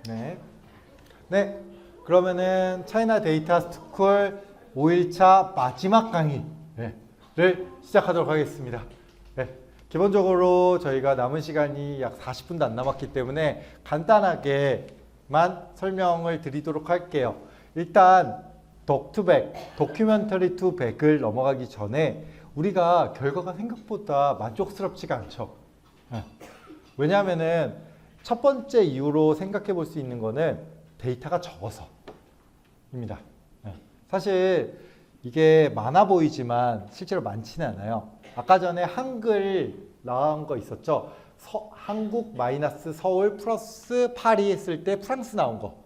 네. 네. 그러면은 차이나 데이터 스쿨 5일차 마지막 강의를 시작하도록 하겠습니다. 네. 기본적으로 저희가 남은 시간이 약 40분도 안 남았기 때문에 간단하게만 설명을 드리도록 할게요. 일단 덕투백, 도큐멘터리 투 백을 넘어가기 전에 우리가 결과가 생각보다 만족스럽지가 않죠. 네. 왜냐하면은 첫 번째 이유로 생각해 볼 수 있는 거는 데이터가 적어서입니다. 네. 사실 이게 많아 보이지만 실제로 많지는 않아요. 아까 전에 한글 나온 거 있었죠. 한국 마이너스 서울 플러스 파리 했을 때 프랑스 나온 거.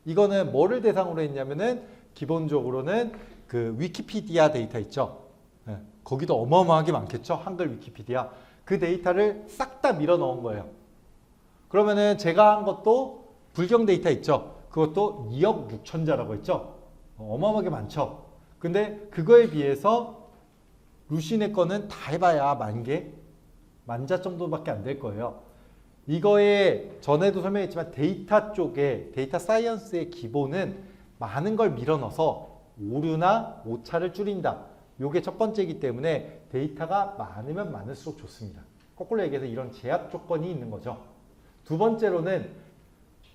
이거는 뭐를 대상으로 했냐면은 기본적으로는 그 위키피디아 데이터 있죠. 네. 거기도 어마어마하게 많겠죠. 한글 위키피디아. 그 데이터를 싹 다 밀어 넣은 거예요. 그러면은 제가 한 것도 불경 데이터 있죠. 그것도 2억 6천자라고 했죠. 어마어마하게 많죠. 근데 그거에 비해서 루시네 거는 다 해봐야 10,000개, 10,000자 정도밖에 안 될 거예요. 이거에 전에도 설명했지만 데이터 쪽에 데이터 사이언스의 기본은 많은 걸 밀어넣어서 오류나 오차를 줄인다. 이게 첫 번째이기 때문에 데이터가 많으면 많을수록 좋습니다. 거꾸로 얘기해서 이런 제약 조건이 있는 거죠. 두 번째로는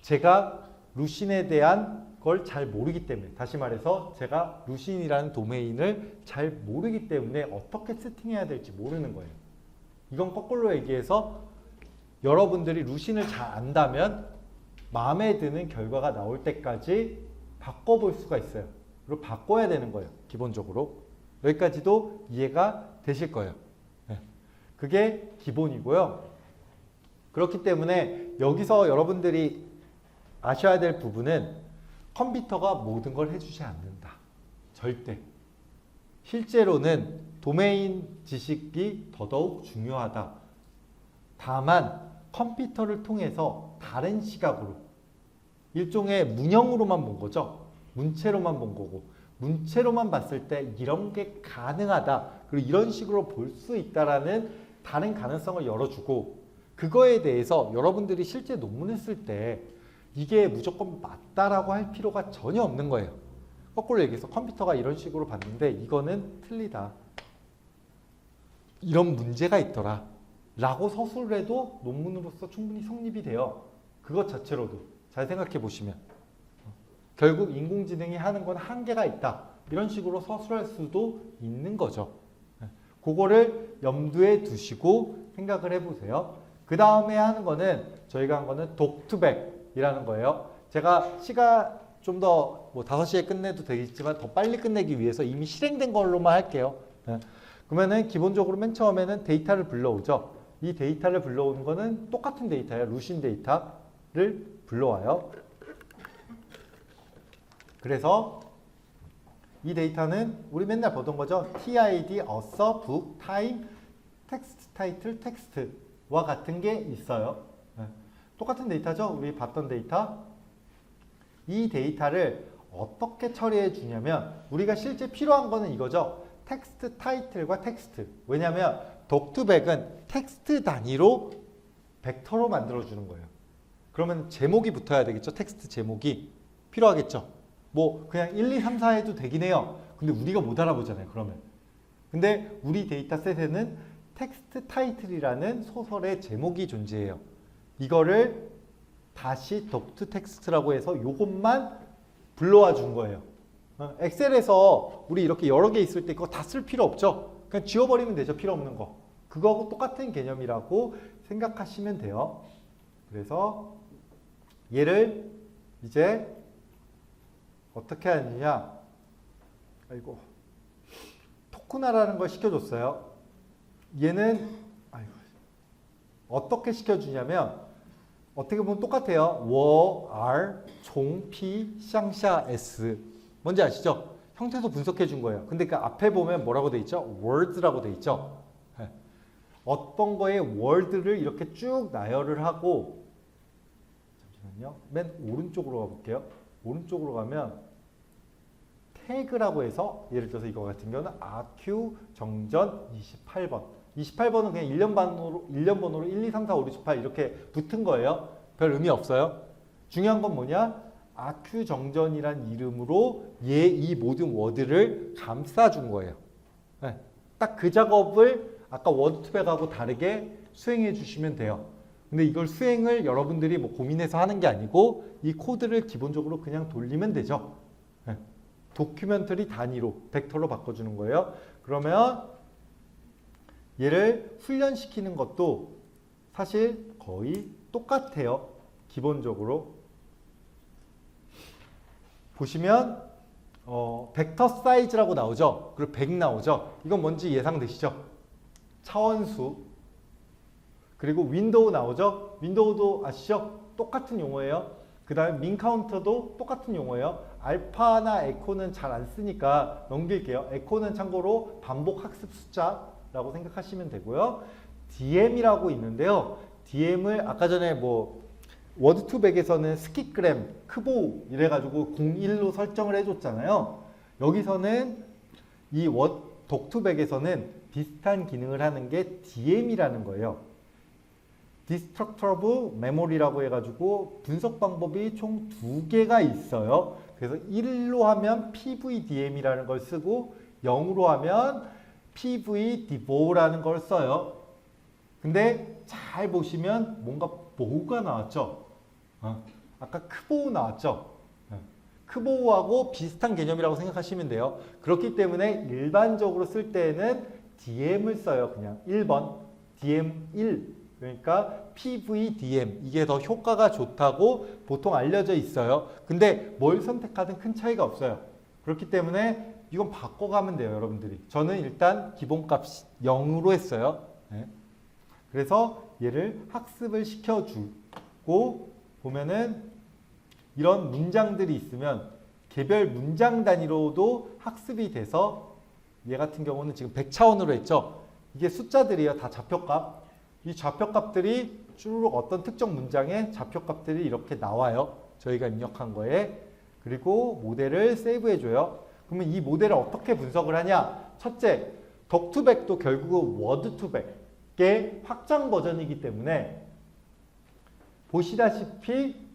제가 루신에 대한 걸 잘 모르기 때문에, 다시 말해서 제가 루신이라는 도메인을 잘 모르기 때문에 어떻게 세팅해야 될지 모르는 거예요. 이건 거꾸로 얘기해서 여러분들이 루신을 잘 안다면 마음에 드는 결과가 나올 때까지 바꿔볼 수가 있어요. 그리고 바꿔야 되는 거예요. 기본적으로. 여기까지도 이해가 되실 거예요. 네. 그게 기본이고요. 그렇기 때문에 여기서 여러분들이 아셔야 될 부분은 컴퓨터가 모든 걸 해주지 않는다. 절대. 실제로는 도메인 지식이 더더욱 중요하다. 다만 컴퓨터를 통해서 다른 시각으로 일종의 문형으로만 본 거죠. 문체로만 본 거고 문체로만 봤을 때 이런 게 가능하다. 그리고 이런 식으로 볼 수 있다라는 다른 가능성을 열어주고 그거에 대해서 여러분들이 실제 논문을 쓸 때 이게 무조건 맞다라고 할 필요가 전혀 없는 거예요. 거꾸로 얘기해서 컴퓨터가 이런 식으로 봤는데 이거는 틀리다. 이런 문제가 있더라. 라고 서술을 해도 논문으로서 충분히 성립이 돼요. 그것 자체로도. 잘 생각해 보시면. 결국 인공지능이 하는 건 한계가 있다. 이런 식으로 서술할 수도 있는 거죠. 그거를 염두에 두시고 생각을 해보세요. 그 다음에 하는 거는 저희가 한 거는 독투백이라는 거예요. 제가 시간 좀 더 뭐 5시에 끝내도 되겠지만 더 빨리 끝내기 위해서 이미 실행된 걸로만 할게요. 그러면은 기본적으로 맨 처음에는 데이터를 불러오죠. 이 데이터를 불러오는 거는 똑같은 데이터예요. 루신 데이터를 불러와요. 그래서 이 데이터는 우리 맨날 보던 거죠. TID, author, book, time, text, title, text와 같은 게 있어요. 똑같은 데이터죠. 우리 봤던 데이터. 이 데이터를 어떻게 처리해 주냐면 우리가 실제 필요한 거는 이거죠. 텍스트 타이틀과 텍스트. 왜냐하면 독투백은 텍스트 단위로 벡터로 만들어 주는 거예요. 그러면 제목이 붙어야 되겠죠. 텍스트 제목이 필요하겠죠. 뭐 그냥 1, 2, 3, 4 해도 되긴 해요. 근데 우리가 못 알아보잖아요. 그러면. 근데 우리 데이터셋에는 텍스트 타이틀이라는 소설의 제목이 존재해요. 이거를 다시 독투 텍스트라고 해서 이것만 불러와 준 거예요. 엑셀에서 우리 이렇게 여러 개 있을 때 그거 다 쓸 필요 없죠. 그냥 지워버리면 되죠. 필요 없는 거. 그거하고 똑같은 개념이라고 생각하시면 돼요. 그래서 얘를 이제 어떻게 하느냐. 아이고. 토큰화라는 걸 시켜줬어요. 얘는 어떻게 시켜주냐면 어떻게 보면 똑같아요. 워, 알, 종, 피, 샹샤, s. 뭔지 아시죠? 형태도 분석해 준 거예요. 근데 그 앞에 보면 뭐라고 돼 있죠? words라고 돼 있죠? 어떤 거에 word를 이렇게 쭉 나열을 하고 잠시만요. 맨 오른쪽으로 가볼게요. 오른쪽으로 가면 태그라고 해서 예를 들어서 이거 같은 경우는 RQ 정전 28번. 28번은 그냥 1년 번호로 1, 2, 3, 4, 5, 6, 7, 8 이렇게 붙은 거예요. 별 의미 없어요. 중요한 건 뭐냐? 아큐정전이란 이름으로 이 모든 워드를 감싸준 거예요. 네. 딱 그 작업을 아까 워드2백하고 다르게 수행해 주시면 돼요. 근데 이걸 수행을 여러분들이 뭐 고민해서 하는 게 아니고 이 코드를 기본적으로 그냥 돌리면 되죠. 네. 도큐멘터리 단위로 벡터로 바꿔주는 거예요. 그러면 얘를 훈련시키는 것도 사실 거의 똑같아요. 기본적으로 보시면 벡터 사이즈라고 나오죠. 그리고 100 나오죠. 이건 뭔지 예상되시죠? 차원수. 그리고 윈도우 나오죠. 윈도우도 아시죠? 똑같은 용어예요. 그 다음에 민 카운터도 똑같은 용어예요. 알파나 에코는 잘 안 쓰니까 넘길게요. 에코는 참고로 반복 학습 숫자라고 생각하시면 되고요. DM이라고 있는데요. DM을 아까 전에 뭐 워드2백에서는 스키그램, 크보 이래가지고 01로 설정을 해줬잖아요. 여기서는 이 독2백에서는 비슷한 기능을 하는 게 DM이라는 거예요. Destructible Memory라고 해가지고 분석 방법이 총 2개가 있어요. 그래서 1로 하면 PVDM이라는 걸 쓰고 0으로 하면 PVDEVO라는 걸 써요. 근데 잘 보시면 뭔가 뭐가 나왔죠? 아까 크보우 나왔죠? 크보우하고 비슷한 개념이라고 생각하시면 돼요. 그렇기 때문에 일반적으로 쓸 때는 DM을 써요. 그냥 1번 DM1 그러니까 PVDM 이게 더 효과가 좋다고 보통 알려져 있어요. 근데 뭘 선택하든 큰 차이가 없어요. 그렇기 때문에 이건 바꿔가면 돼요. 여러분들이. 저는 일단 기본값 0으로 했어요. 네. 그래서 얘를 학습을 시켜주고 보면은 이런 문장들이 있으면 개별 문장 단위로도 학습이 돼서 얘 같은 경우는 지금 100차원으로 했죠. 이게 숫자들이에요. 다 좌표값. 이 좌표값들이 쭈루룩 어떤 특정 문장의 좌표값들이 이렇게 나와요. 저희가 입력한 거에. 그리고 모델을 세이브해줘요. 그러면 이 모델을 어떻게 분석을 하냐? 첫째, 독2백도 결국은 워드2백의 확장 버전이기 때문에 보시다시피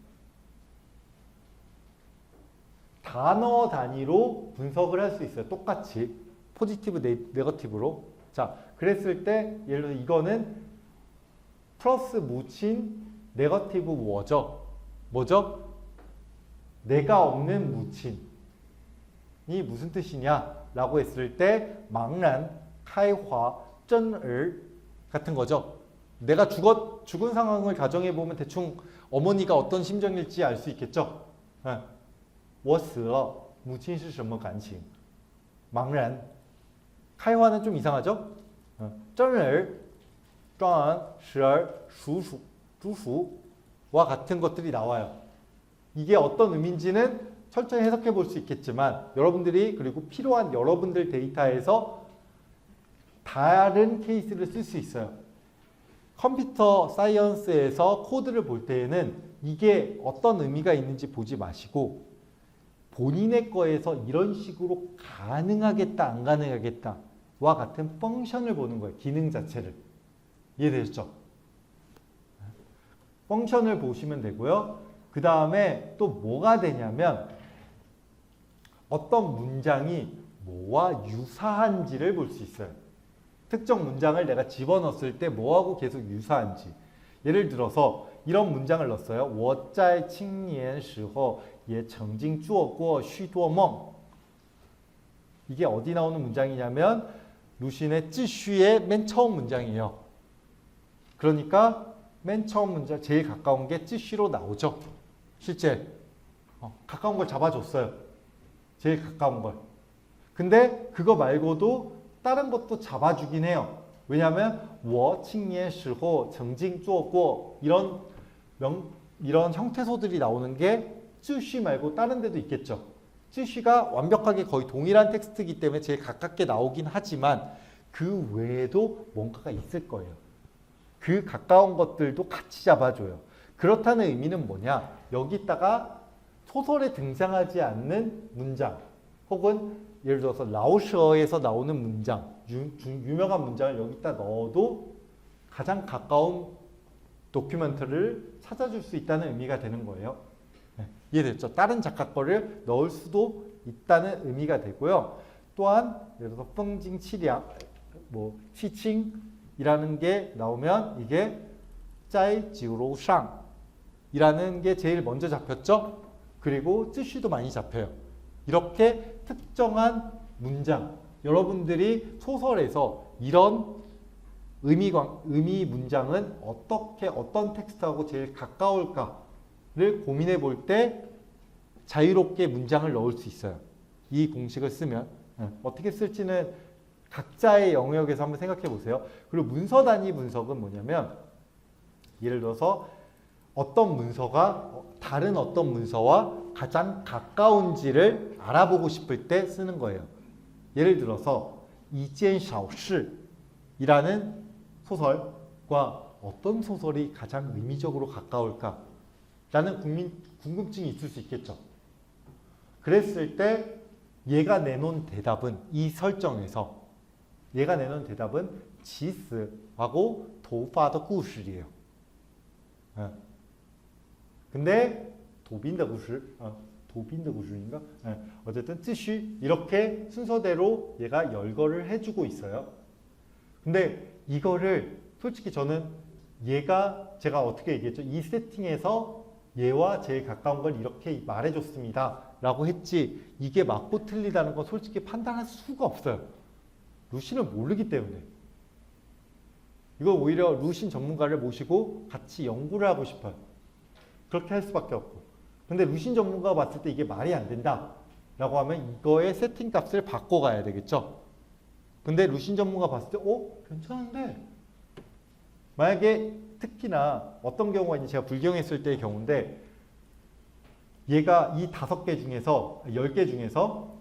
단어 단위로 분석을 할 수 있어요. 똑같이. 포지티브, 네거티브로. 자, 그랬을 때 예를 들어 이거는 플러스 묻힌 네거티브 워죠. 뭐죠? 내가 없는 묻힌이 무슨 뜻이냐? 라고 했을 때 망란, 카이화, 쩐을 같은 거죠. 내가 죽은 상황을 가정해보면 대충 어머니가 어떤 심정일지 알 수 있겠죠. 我死了母亲是什么感情茫然开화는 좀 이상하죠. 真儿壮时而属主属와 같은 것들이 나와요. 이게 어떤 의미인지는 철저히 해석해 볼 수 있겠지만 여러분들이 그리고 필요한 여러분들 데이터에서 다른 케이스를 쓸 수 있어요. 컴퓨터 사이언스에서 코드를 볼 때에는 이게 어떤 의미가 있는지 보지 마시고 본인의 거에서 이런 식으로 가능하겠다 안 가능하겠다 와 같은 펑션을 보는 거예요. 기능 자체를. 이해되셨죠? 펑션을 보시면 되고요. 그 다음에 또 뭐가 되냐면 어떤 문장이 뭐와 유사한지를 볼 수 있어요. 특정 문장을 내가 집어넣었을 때 뭐하고 계속 유사한지. 예를 들어서 이런 문장을 넣었어요. 我在青年时候也曾经做过许多梦. 이게 어디 나오는 문장이냐면 루신의 쯔슈의 맨 처음 문장이에요. 그러니까 맨 처음 문장 제일 가까운 게 쯔슈로 나오죠. 실제 가까운 걸 잡아줬어요. 제일 가까운 걸. 근데 그거 말고도 다른 것도 잡아주긴 해요. 왜냐하면 我青年时候曾经做过 이런 형태소들이 나오는 게 쯔쉬 말고 다른 데도 있겠죠. 쯔쉬가 완벽하게 거의 동일한 텍스트이기 때문에 제일 가깝게 나오긴 하지만 그 외에도 뭔가가 있을 거예요. 그 가까운 것들도 같이 잡아줘요. 그렇다는 의미는 뭐냐? 여기다가 소설에 등장하지 않는 문장 혹은 예를 들어서 라오셔에서 나오는 문장, 유명한 문장을 여기다 넣어도 가장 가까운 도큐멘터리를 찾아줄 수 있다는 의미가 되는 거예요. 이해됐죠? 다른 작가 거를 넣을 수도 있다는 의미가 되고요. 또한 예를 들어서 펑징 치량, 뭐 치칭이라는 게 나오면 이게 짜이 지우로상 이라는 게 제일 먼저 잡혔죠. 그리고 쯔쉬도 많이 잡혀요. 이렇게 특정한 문장, 여러분들이 소설에서 이런 의미 문장은 어떤 텍스트하고 제일 가까울까를 고민해 볼 때 자유롭게 문장을 넣을 수 있어요. 이 공식을 쓰면 어떻게 쓸지는 각자의 영역에서 한번 생각해 보세요. 그리고 문서 단위 분석은 뭐냐면 예를 들어서 어떤 문서가 다른 어떤 문서와 가장 가까운지를 알아보고 싶을 때 쓰는 거예요. 예를 들어서 이젠 샤오시이라는 소설과 어떤 소설이 가장 의미적으로 가까울까라는 궁금증이 있을 수 있겠죠. 그랬을 때 얘가 내놓은 대답은 이 설정에서 얘가 내놓은 대답은 지스하고 도파의故事이에요. 근데 도빈의 故事, 도빈의 故事인가? 어쨌든 쯔쉬 이렇게 순서대로 얘가 열거를 해주고 있어요. 근데 이거를 솔직히 저는 제가 어떻게 얘기했죠? 이 세팅에서 얘와 제일 가까운 걸 이렇게 말해줬습니다 라고 했지 이게 맞고 틀리다는 건 솔직히 판단할 수가 없어요. 루신을 모르기 때문에. 이거 오히려 루신 전문가를 모시고 같이 연구를 하고 싶어요. 그렇게 할 수밖에 없고. 근데 루신 전문가가 봤을 때 이게 말이 안 된다 라고 하면 이거의 세팅 값을 바꿔가야 되겠죠. 근데 루신 전문가 봤을 때 괜찮은데 만약에 특히나 어떤 경우가 있는지 제가 불경했을 때의 경우인데 얘가 이 5개 중에서 10개 중에서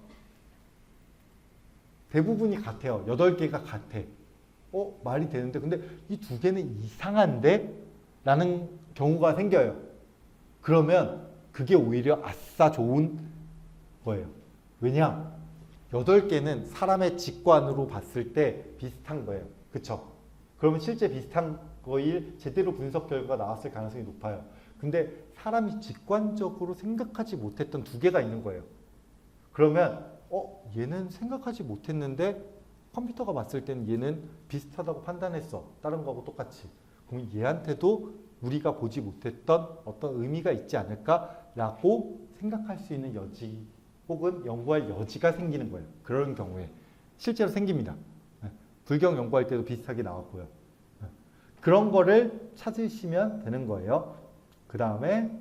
대부분이 같아요. 8개가 같아. 말이 되는데 근데 이 2개는 이상한데? 라는 경우가 생겨요. 그러면 그게 오히려 아싸 좋은 거예요. 왜냐? 8개는 사람의 직관으로 봤을 때 비슷한 거예요. 그쵸? 그러면 실제 비슷한 거일 제대로 분석 결과가 나왔을 가능성이 높아요. 근데 사람이 직관적으로 생각하지 못했던 2개가 있는 거예요. 그러면 얘는 생각하지 못했는데 컴퓨터가 봤을 때는 얘는 비슷하다고 판단했어. 다른 거하고 똑같이. 그럼 얘한테도 우리가 보지 못했던 어떤 의미가 있지 않을까라고 생각할 수 있는 여지 혹은 연구할 여지가 생기는 거예요. 그런 경우에 실제로 생깁니다. 불경 연구할 때도 비슷하게 나왔고요. 그런 거를 찾으시면 되는 거예요. 그 다음에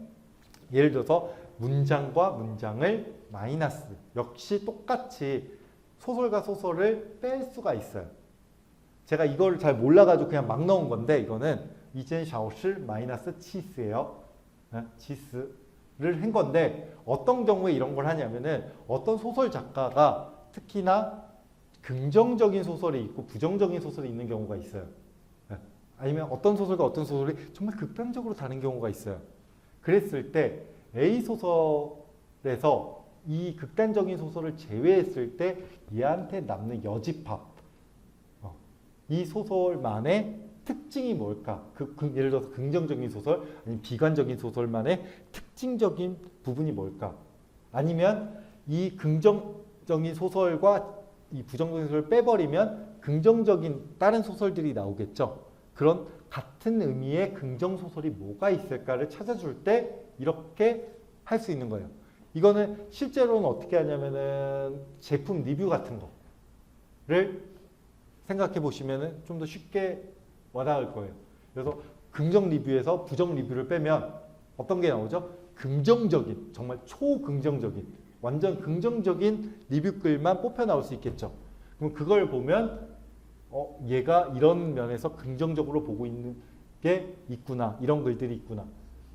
예를 들어서 문장과 문장을 마이너스 역시 똑같이 소설과 소설을 뺄 수가 있어요. 제가 이걸 잘 몰라가지고 그냥 막 넣은 건데 이거는 이젠 샤오시 마이너스 치스예요. 치스를 한 건데 어떤 경우에 이런 걸 하냐면은 어떤 소설 작가가 특히나 긍정적인 소설이 있고 부정적인 소설이 있는 경우가 있어요. 아니면 어떤 소설과 어떤 소설이 정말 극단적으로 다른 경우가 있어요. 그랬을 때 A 소설에서 이 극단적인 소설을 제외했을 때 얘한테 남는 여집합, 이 소설만의 특징이 뭘까? 예를 들어서 긍정적인 소설, 아니면 비관적인 소설만의 특징적인 부분이 뭘까? 아니면 이 긍정적인 소설과 이 부정적인 소설을 빼버리면 긍정적인 다른 소설들이 나오겠죠. 그런 같은 의미의 긍정 소설이 뭐가 있을까를 찾아줄 때 이렇게 할 수 있는 거예요. 이거는 실제로는 어떻게 하냐면은 제품 리뷰 같은 거를 생각해 보시면은 좀 더 쉽게 와닿을 거예요. 그래서 긍정 리뷰에서 부정 리뷰를 빼면 어떤 게 나오죠? 긍정적인, 정말 초긍정적인, 완전 긍정적인 리뷰 글만 뽑혀 나올 수 있겠죠. 그럼 그걸 보면 얘가 이런 면에서 긍정적으로 보고 있는 게 있구나. 이런 글들이 있구나.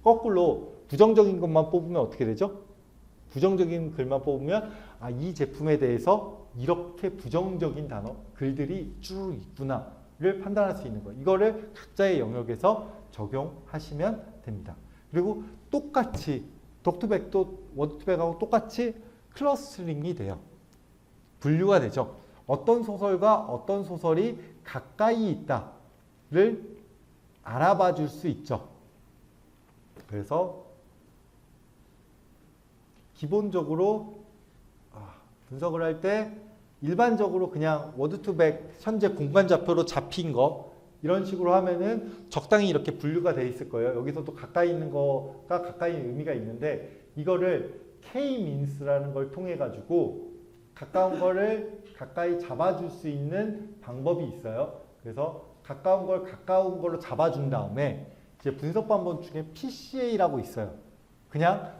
거꾸로 부정적인 것만 뽑으면 어떻게 되죠? 부정적인 글만 뽑으면 이 제품에 대해서 이렇게 부정적인 단어, 글들이 쭉 있구나를 판단할 수 있는 거예요. 이거를 각자의 영역에서 적용하시면 됩니다. 그리고 똑같이 독투백도 워드투백하고 똑같이 클러스터링이 돼요. 분류가 되죠. 어떤 소설과 어떤 소설이 가까이 있다를 알아봐 줄 수 있죠. 그래서 기본적으로 분석을 할 때 일반적으로 그냥 워드2백 현재 공간 좌표로 잡힌 거 이런 식으로 하면은 적당히 이렇게 분류가 돼 있을 거예요. 여기서도 가까이 있는 거가 가까이 의미가 있는데 이거를 K-means라는 걸 통해 가지고 가까운 거를 가까이 잡아줄 수 있는 방법이 있어요. 그래서 가까운 걸로 잡아준 다음에 이제 분석 방법 중에 PCA라고 있어요. 그냥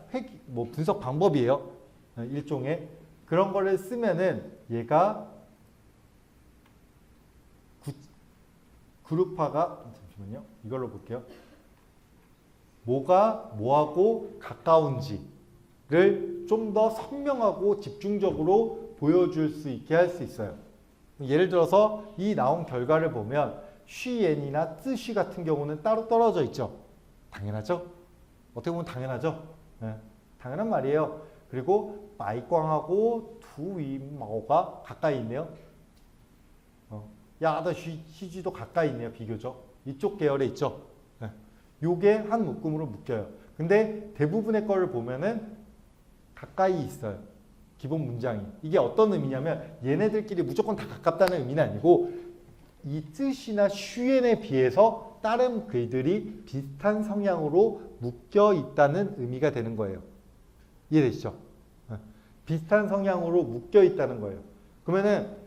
분석 방법이에요. 일종의 그런 거를 쓰면은 얘가 그룹화가 잠시만요. 이걸로 볼게요. 뭐가 뭐하고 가까운지를 좀 더 선명하고 집중적으로 보여줄 수 있게 할 수 있어요. 예를 들어서 이 나온 결과를 보면 쉬엔이나 뜨쉬 같은 경우는 따로 떨어져 있죠. 당연하죠? 어떻게 보면 당연하죠? 네, 당연한 말이에요. 그리고 마이광하고 두위마오가 가까이 있네요. 야더 시지도 가까이 있네요. 비교적. 이쪽 계열에 있죠. 네. 요게 한 묶음으로 묶여요. 근데 대부분의 거를 보면은 가까이 있어요. 기본 문장이. 이게 어떤 의미냐면 얘네들끼리 무조건 다 가깝다는 의미는 아니고 이 뜻이나 슈엔에 비해서 다른 글들이 비슷한 성향으로 묶여 있다는 의미가 되는 거예요. 이해되시죠? 네. 비슷한 성향으로 묶여 있다는 거예요. 그러면은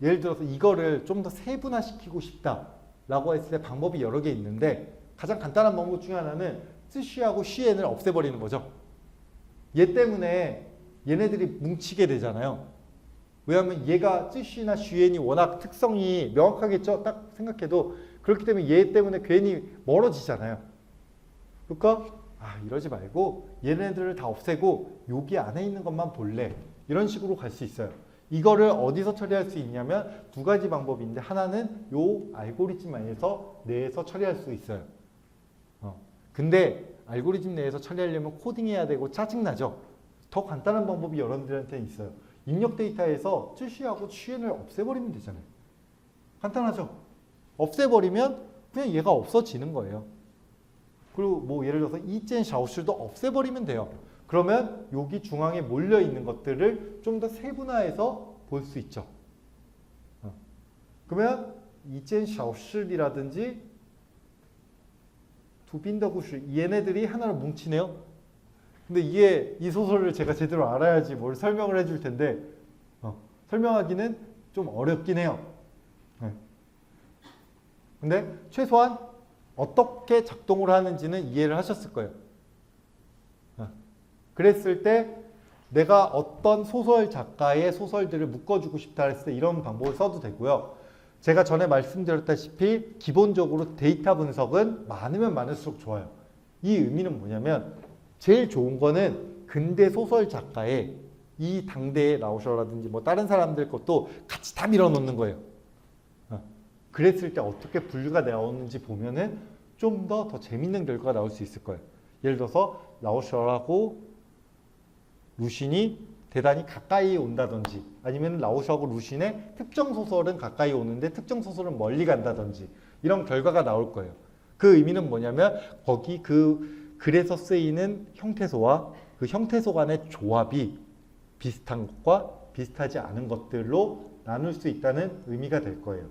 예를 들어서 이거를 좀 더 세분화시키고 싶다라고 했을 때 방법이 여러 개 있는데 가장 간단한 방법 중에 하나는 뜨쉬하고 쉬엔을 없애버리는 거죠. 얘 때문에 얘네들이 뭉치게 되잖아요. 왜냐하면 얘가 뜨쉬나 쉬엔이 워낙 특성이 명확하겠죠? 딱 생각해도 그렇기 때문에 얘 때문에 괜히 멀어지잖아요. 그러니까 이러지 말고 얘네들을 다 없애고 여기 안에 있는 것만 볼래. 이런 식으로 갈 수 있어요. 이거를 어디서 처리할 수 있냐면 두 가지 방법인데 하나는 요 알고리즘 안에서 내에서 처리할 수 있어요. 근데 알고리즘 내에서 처리하려면 코딩해야 되고 짜증나죠? 더 간단한 방법이 여러분들한테는 있어요. 입력 데이터에서 뜨쉬하고 쉬엔을 없애버리면 되잖아요. 간단하죠? 없애버리면 그냥 얘가 없어지는 거예요. 그리고 뭐 예를 들어서 이젠 샤오슈도 없애버리면 돼요. 그러면 여기 중앙에 몰려있는 것들을 좀 더 세분화해서 볼 수 있죠. 그러면 이젠 샤오슈이라든지 두빈더구슈 얘네들이 하나로 뭉치네요. 근데 이 소설을 제가 제대로 알아야지 뭘 설명을 해줄 텐데 설명하기는 좀 어렵긴 해요. 근데 최소한 어떻게 작동을 하는지는 이해를 하셨을 거예요. 그랬을 때 내가 어떤 소설 작가의 소설들을 묶어주고 싶다 했을 때 이런 방법을 써도 되고요. 제가 전에 말씀드렸다시피 기본적으로 데이터 분석은 많으면 많을수록 좋아요. 이 의미는 뭐냐면 제일 좋은 거는 근대 소설 작가의 이 당대의 라우셔라든지 뭐 다른 사람들 것도 같이 다 밀어넣는 거예요. 그랬을 때 어떻게 분류가 나오는지 보면은 좀 더 재밌는 결과가 나올 수 있을 거예요. 예를 들어서 라우셔하고 루신이 대단히 가까이 온다든지 아니면 라우셔하고 루신의 특정 소설은 가까이 오는데 특정 소설은 멀리 간다든지 이런 결과가 나올 거예요. 그 의미는 뭐냐면 거기 그 글에서 쓰이는 형태소와 그 형태소 간의 조합이 비슷한 것과 비슷하지 않은 것들로 나눌 수 있다는 의미가 될 거예요.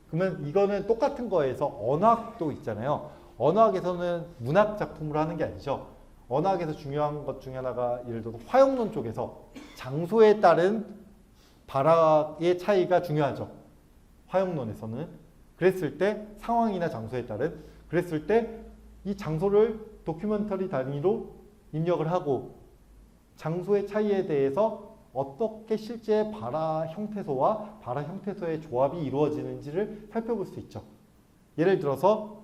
그러면 이거는 똑같은 거에서 언어학도 있잖아요. 언어학에서는 문학 작품으로 하는 게 아니죠. 언어학에서 중요한 것 중에 하나가 예를 들어서 화용론 쪽에서 장소에 따른 발화의 차이가 중요하죠. 화용론에서는. 그랬을 때 상황이나 장소에 따른 그랬을 때 이 장소를 도큐멘터리 단위로 입력을 하고 장소의 차이에 대해서 어떻게 실제 발화 형태소와 발화 형태소의 조합이 이루어지는지를 살펴볼 수 있죠. 예를 들어서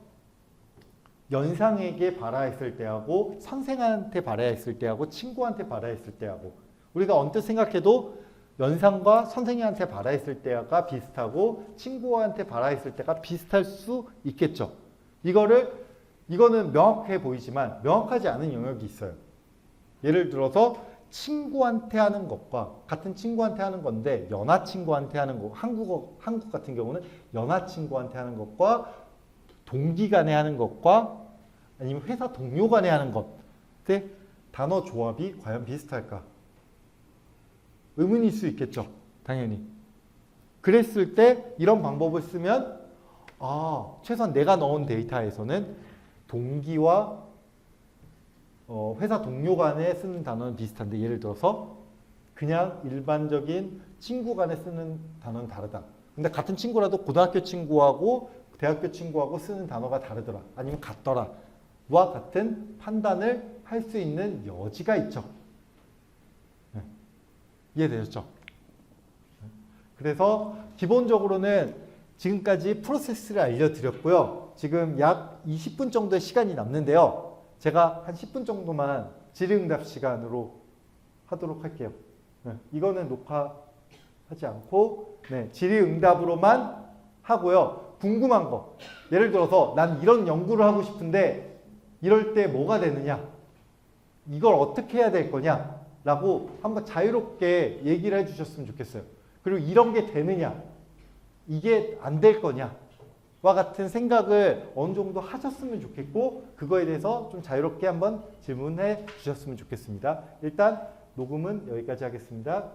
연상에게 발화했을 때하고 선생한테 발화했을 때하고 친구한테 발화했을 때하고 우리가 언뜻 생각해도 연상과 선생님한테 발화했을 때가 비슷하고 친구한테 발화했을 때가 비슷할 수 있겠죠. 이거는 명확해 보이지만 명확하지 않은 영역이 있어요. 예를 들어서 친구한테 하는 것과 같은 친구한테 하는 건데 연하 친구한테 하는 거 한국 같은 경우는 연하 친구한테 하는 것과 동기 간에 하는 것과 아니면 회사 동료 간에 하는 것 단어 조합이 과연 비슷할까? 의문일 수 있겠죠. 당연히. 그랬을 때 이런 방법을 쓰면 최소한 내가 넣은 데이터에서는 동기와 회사 동료 간에 쓰는 단어는 비슷한데 예를 들어서 그냥 일반적인 친구 간에 쓰는 단어는 다르다. 근데 같은 친구라도 고등학교 친구하고 대학교 친구하고 쓰는 단어가 다르더라. 아니면 같더라. 와 같은 판단을 할 수 있는 여지가 있죠. 네. 이해되셨죠? 그래서 기본적으로는 지금까지 프로세스를 알려드렸고요. 지금 약 20분 정도의 시간이 남는데요. 제가 한 10분 정도만 질의응답 시간으로 하도록 할게요. 네. 이거는 녹화하지 않고 질의응답으로만 하고요. 궁금한 거. 예를 들어서 난 이런 연구를 하고 싶은데 이럴 때 뭐가 되느냐? 이걸 어떻게 해야 될 거냐? 라고 한번 자유롭게 얘기를 해주셨으면 좋겠어요. 그리고 이런 게 되느냐? 이게 안 될 거냐? 와 같은 생각을 어느 정도 하셨으면 좋겠고 그거에 대해서 좀 자유롭게 한번 질문해 주셨으면 좋겠습니다. 일단 녹음은 여기까지 하겠습니다.